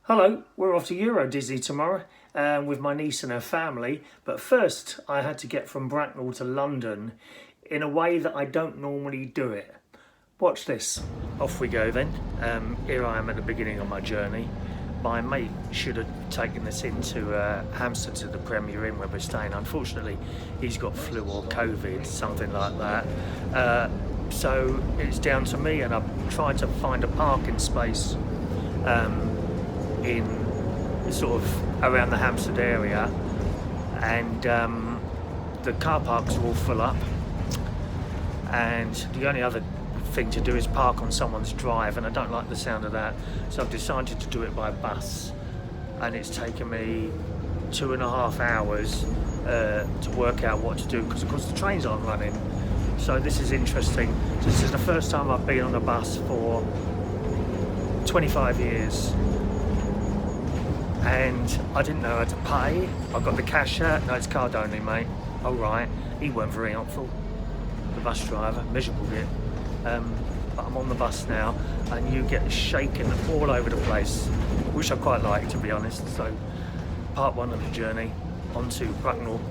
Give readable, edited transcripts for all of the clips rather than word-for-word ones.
Hello, we're off to Euro Disney tomorrow with my niece and her family, but first I had to get from Bracknell to London in a way that I don't normally do it. Watch this. Off we go then. Here I am at the beginning of my journey. My mate should have taken us into Hampstead to the Premier Inn where we're staying. Unfortunately, he's got flu or COVID, something like that. So it's down to me, and I've tried to find a parking space in sort of around the Hampstead area, and the car parks are all full up, and the only other thing to do is park on someone's drive, and I don't like the sound of that, so I've decided to do it by bus, and it's taken me 2.5 hours to work out what to do, because of course the trains aren't running. So this is interesting. This is the first time I've been on a bus for 25 years. And I didn't know how to pay. I got the cash out. No, it's card only, mate. Oh, right. He weren't very helpful. The bus driver, miserable bit. But I'm on the bus now, and you get shaken all over the place, which I quite like, to be honest. So, part one of the journey onto Bracknell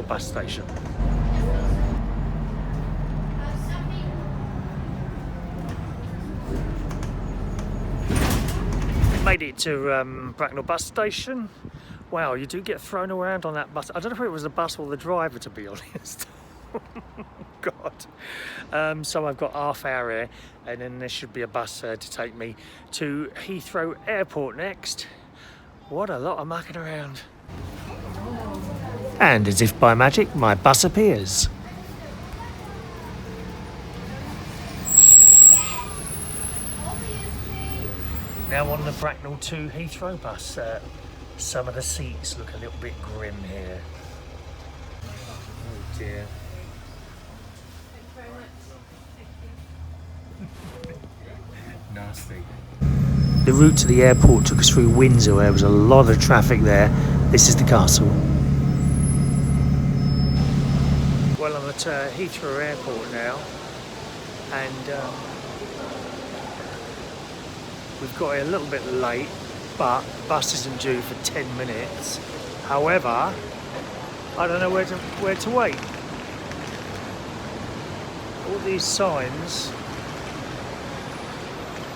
bus station. Made it to Bracknell bus station. Wow, you do get thrown around on that bus. I don't know if it was the bus or the driver, to be honest. God. So I've got half hour here, and then there should be a bus to take me to Heathrow Airport next. What a lot of mucking around. And as if by magic, my bus appears. Now on the Bracknell to Heathrow bus, some of the seats look a little bit grim here. Oh dear. Nasty. The route to the airport took us through Windsor, where there was a lot of traffic there. This is the castle. Well, I'm at Heathrow Airport now, and we've got here a little bit late, but the bus isn't due for 10 minutes. However, I don't know where to wait. All these signs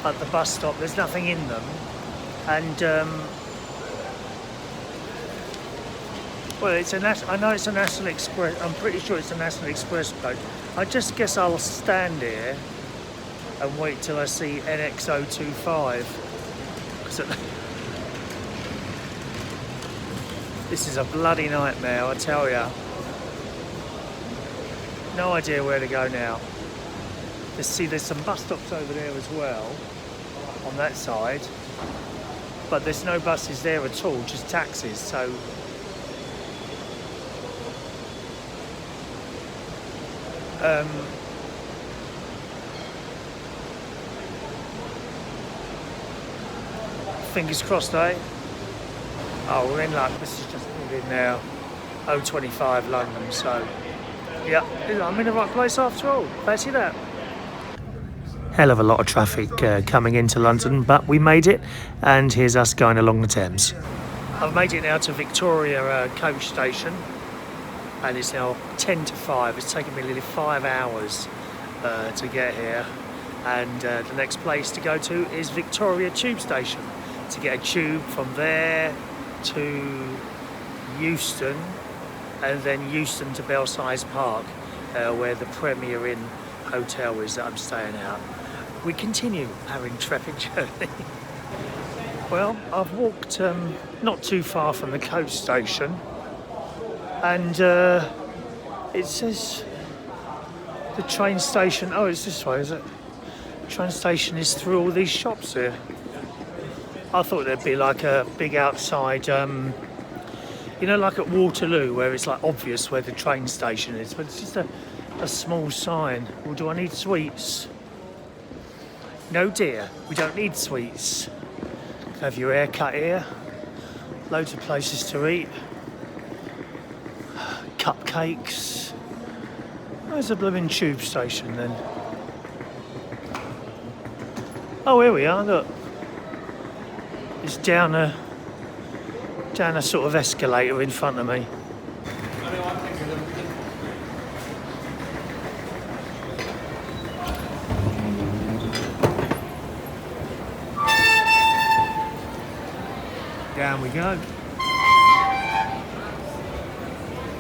at the bus stop, there's nothing in them. And, well, I know it's a National Express, I'm pretty sure it's a National Express boat. I just guess I'll stand here and wait till I see NX025. This is a bloody nightmare, I tell ya. No idea where to go now. There's some bus stops over there as well, on that side. But there's no buses there at all, just taxis, so... fingers crossed, eh? Oh, we're in luck. This is just in now. 025 London, so yeah, I'm in the right place after all. Fancy that. Hell of a lot of traffic coming into London, but we made it, and here's us going along the Thames. I've made it now to Victoria coach station, and it's now 10 to 5. It's taken me nearly 5 hours to get here, and the next place to go to is Victoria tube station, to get a tube from there to Euston, and then Euston to Belsize Park, where the Premier Inn hotel is that I'm staying at. We continue our intrepid journey. Well, I've walked not too far from the coach station, and it says the train station, oh, it's this way, is it? The train station is through all these shops here. I thought there'd be like a big outside, you know, like at Waterloo, where it's like obvious where the train station is, but it's just a small sign. Well, do I need sweets? No, dear, we don't need sweets. Have your hair cut here. Loads of places to eat. Cupcakes. Where's the blooming tube station then? Oh, here we are, look. It's down a sort of escalator in front of me. Down we go.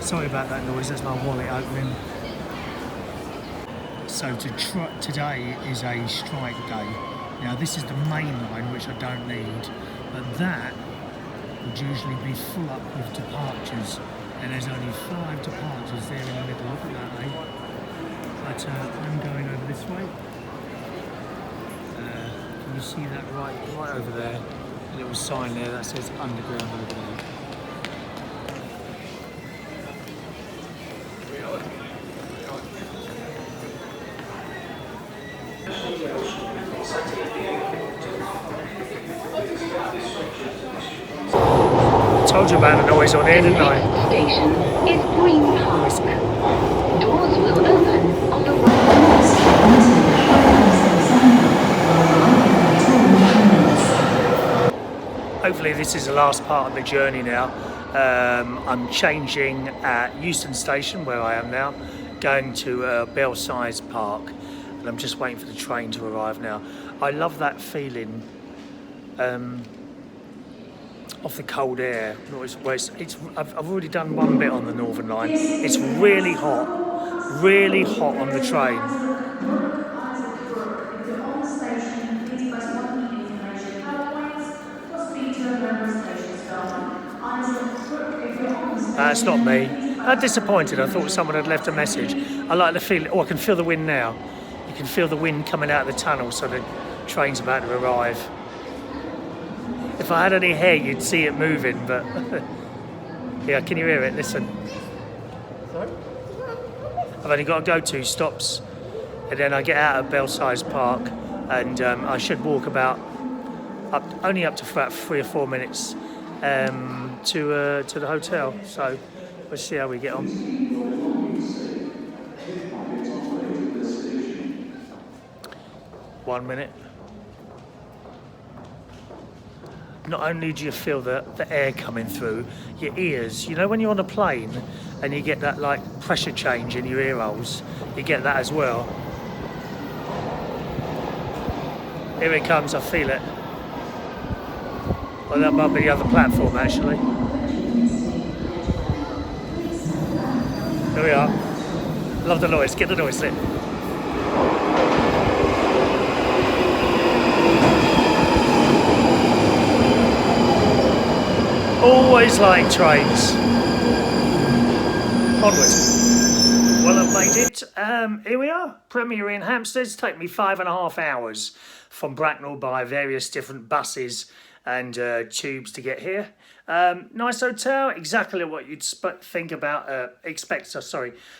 Sorry about that noise, that's my wallet opening. So today is a strike day. Now this is the main line, which I don't need, but that would usually be full up with departures, and there's only 5 departures there in the middle. Look at that, eh? But I'm going over this way. Can you see that right over there? A little sign there that says underground over there. I told you about the noise on here, didn't I? The station is Green Park. Doors will open on the right. Hopefully this is the last part of the journey now. I'm changing at Euston Station, where I am now, going to Belsize Park, and I'm just waiting for the train to arrive now. I love that feeling of the cold air. I've already done one bit on the Northern Line. It's really hot on the train. It's not me. I'm disappointed. I thought someone had left a message. I like the feeling. Oh, I can feel the wind now. You can feel the wind coming out of the tunnel, so the train's about to arrive. If I had any hair, you'd see it moving, but yeah, can you hear it? Listen. I've only got to go 2 stops, and then I get out of Belsize Park, and I should walk only up to about 3 or 4 minutes to the hotel. So let's see how we get on. 1 minute. Not only do you feel the air coming through your ears, you know when you're on a plane and you get that like pressure change in your ear holes, you get that as well. Here it comes, I feel it. Well, that might be the other platform actually. Here we are. Love the noise, get the noise in. Always like trains. Onward. Well, I've made it. Here we are. Premier in Hampstead. Take me 5.5 hours from Bracknell by various different buses and tubes to get here. Nice hotel. Exactly what you'd expect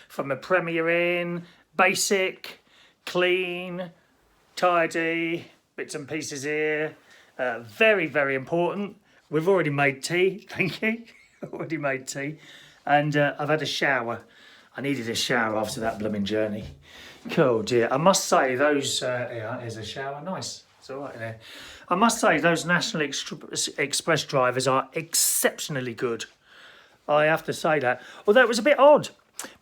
from a Premier Inn. Basic, clean, tidy, bits and pieces here. Very, very important. We've already made tea, thank you. Already made tea. And I've had a shower. I needed a shower after that blooming journey. Cool, dear. I must say those, here's a shower, nice. It's all right in there. I must say those National Express drivers are exceptionally good. I have to say that. Although it was a bit odd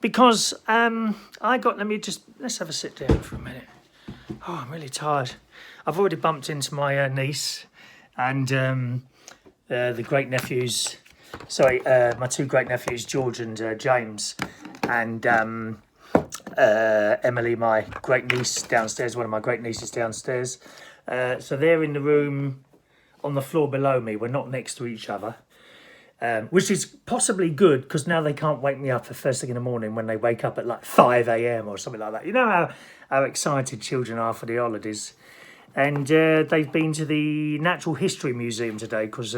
because let's have a sit down for a minute. Oh, I'm really tired. I've already bumped into my niece and the great nephews, my 2 great nephews, George and James, and Emily, my great niece downstairs, one of my great nieces downstairs. So they're in the room on the floor below me. We're not next to each other, which is possibly good because now they can't wake me up the first thing in the morning when they wake up at like 5 a.m. or something like that. You know how excited children are for the holidays. And they've been to the Natural History Museum today because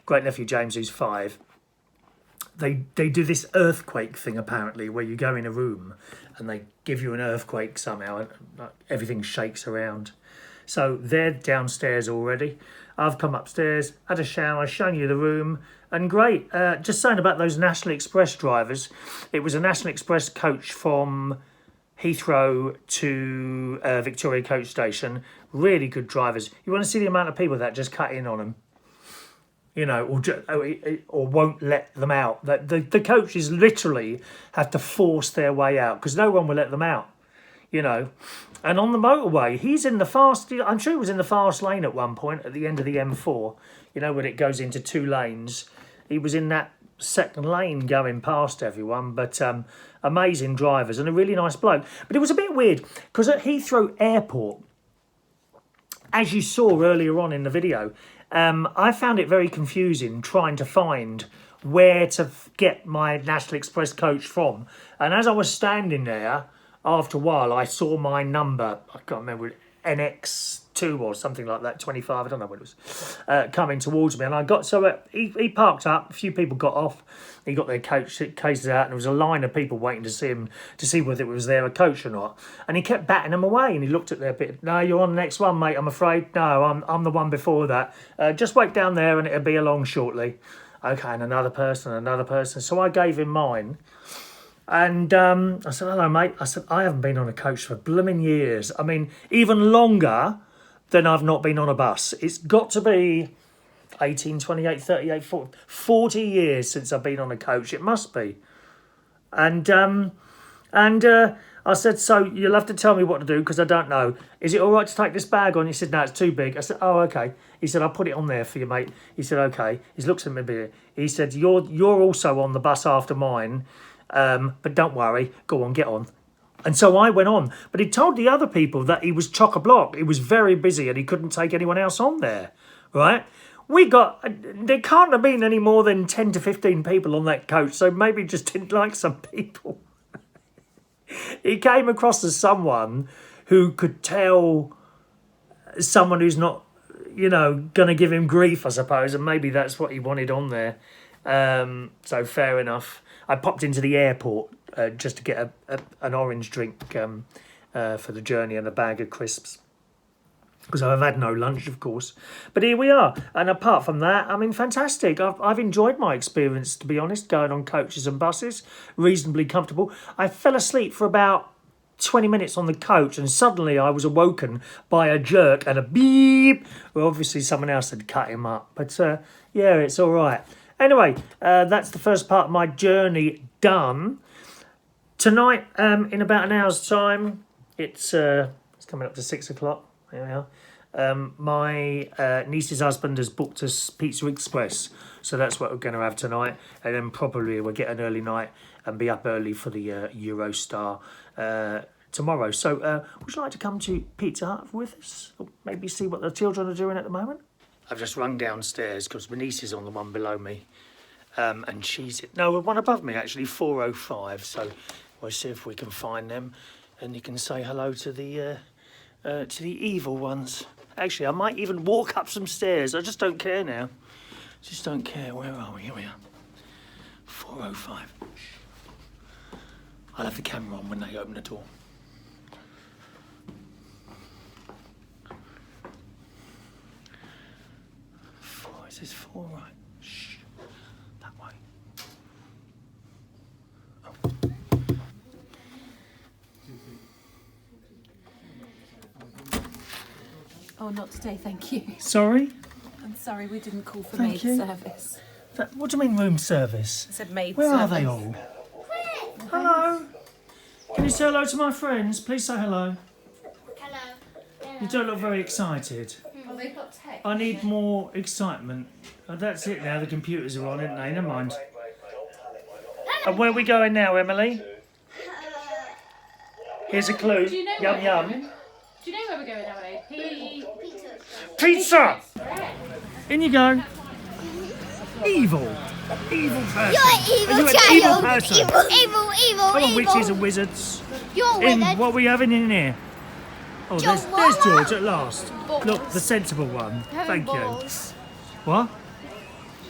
great nephew James, who's 5, they do this earthquake thing apparently where you go in a room and they give you an earthquake somehow and everything shakes around. So they're downstairs already. I've come upstairs, had a shower, shown you the room, and great. Just saying about those National Express drivers, it was a National Express coach from Heathrow to Victoria Coach Station. Really good drivers. You want to see the amount of people that just cut in on them. you know, or won't let them out. The coaches literally have to force their way out because no one will let them out, you know. And on the motorway, he's in the fast. I'm sure he was in the fast lane at one point at the end of the M4. You know, when it goes into 2 lanes, he was in that second lane going past everyone. But amazing drivers and a really nice bloke. But it was a bit weird because at Heathrow Airport, as you saw earlier on in the video, I found it very confusing trying to find where to get my National Express coach from. And as I was standing there, after a while, I saw my number, I can't remember, NX2 or something like that, 25, I don't know what it was, coming towards me. And I got, so he parked up, a few people got off, he got their coach cases out, and there was a line of people waiting to see him, to see whether it was there a coach or not. And he kept batting them away, and he looked at their bit, no, you're on the next one, mate, I'm afraid. No, I'm the one before that. Just wait down there and it'll be along shortly. Okay, and another person. So I gave him mine. And I said, hello, mate. I said, I haven't been on a coach for blooming years. I mean, even longer than I've not been on a bus. It's got to be 18, 28, 38, 40 years since I've been on a coach. It must be. And I said, so you'll have to tell me what to do because I don't know. Is it all right to take this bag on? He said, no, it's too big. I said, oh, okay. He said, I'll put it on there for you, mate. He said, okay. He looked at me a bit. He said, you're also on the bus after mine. But don't worry, go on, get on. And so I went on. But he told the other people that he was chock-a-block. He was very busy and he couldn't take anyone else on there, right? There can't have been any more than 10 to 15 people on that coach, so maybe he just didn't like some people. He came across as someone who could tell someone who's not, you know, going to give him grief, I suppose, and maybe that's what he wanted on there. So fair enough. I popped into the airport just to get an orange drink for the journey and a bag of crisps because I've had no lunch, of course. But here we are. And apart from that, I mean, fantastic. I've enjoyed my experience, to be honest, going on coaches and buses. Reasonably comfortable. I fell asleep for about 20 minutes on the coach and suddenly I was awoken by a jerk and a beep. Well, obviously someone else had cut him up. But yeah, it's all right. Anyway, that's the first part of my journey done. Tonight, in about an hour's time, it's coming up to 6 o'clock. There we are. My niece's husband has booked us Pizza Express, so that's what we're going to have tonight. And then probably we'll get an early night and be up early for the Eurostar tomorrow. So would you like to come to Pizza Hut with us? Or maybe see what the children are doing at the moment? I've just rung downstairs because my niece is on the one below me. And she's... No, one above me, actually, 405. So we'll see if we can find them. And you can say hello to the evil ones. Actually, I might even walk up some stairs. I just don't care now. Just don't care. Where are we? Here we are. 405. I'll have the camera on when they open the door. Is this 4 right? Shh. That way. Oh, not today, thank you. Sorry? I'm sorry, we didn't call for Thank maid you. service. What do you mean room service? I said maid Where service. are they all? Hello. Can you say hello to my friends? Please say hello. Hello. You don't look very excited. Oh, they've got text. I need more excitement. Oh, that's it now, the computers are on, aren't they? Never mind. And where are we going now, Emily? Here's a clue. Do you know Yum where yum. we're going? Do you know where we're going, Emily? Pizza! In you go. Evil. Evil person. You're Are you evil an child. evil person? Evil. Come on, witches and wizards. You're In wizard. what are we having in here? Oh, there's Mama. George at last. Balls. Look, the sensible one. Having Thank you. balls. What?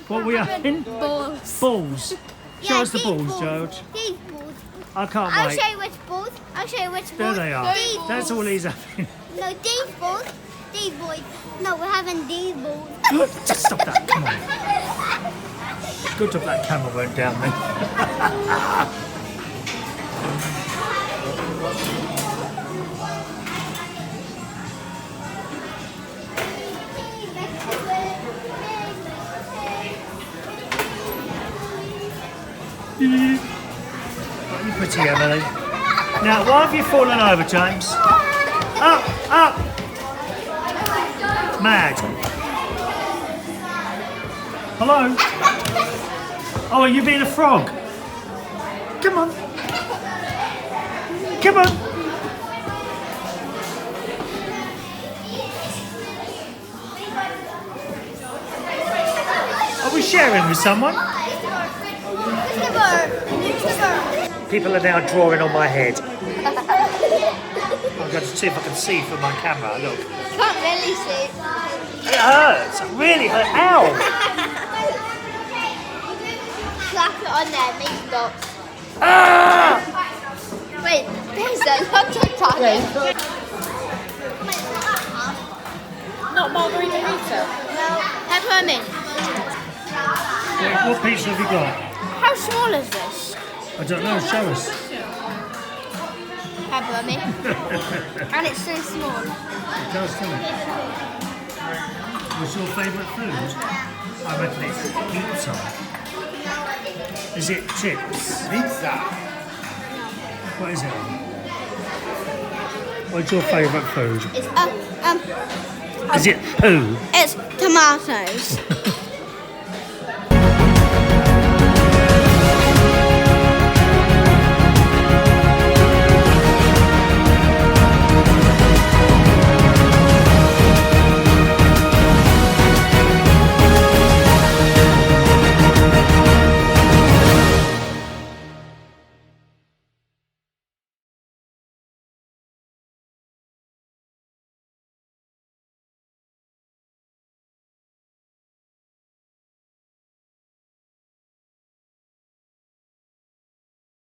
What are we having? Balls. Balls. Show Yeah, us the these balls, George. These balls. I can't I'll wait. show you which balls. I'll show you which There balls. they are. These That's all balls. he's having. No, these balls. These boys. No, we're having these balls. Just stop that. Come on. Good job that camera went down then. You pretty, Emily. Now, why have you fallen over, James? Up, up! Mad. Hello? Oh, are you being a frog? Come on. Come on. Are we sharing with someone? People are now drawing on my head. I'm going to see if I can see from my camera. Look. Can't really see. It hurts. It really hurts. Ow! Slap it on there, make dots. Ah! Wait, there's a lot of target. Not margarita pizza. Peppermint. What pizza have you got? How small is this? I don't know. Show us. Peppermint. And it's so small. It does, doesn't it? What's your favourite food? I reckon it's pizza. Is it chips? Pizza. What is it? What's your favourite food? It's Is it poo? It's tomatoes.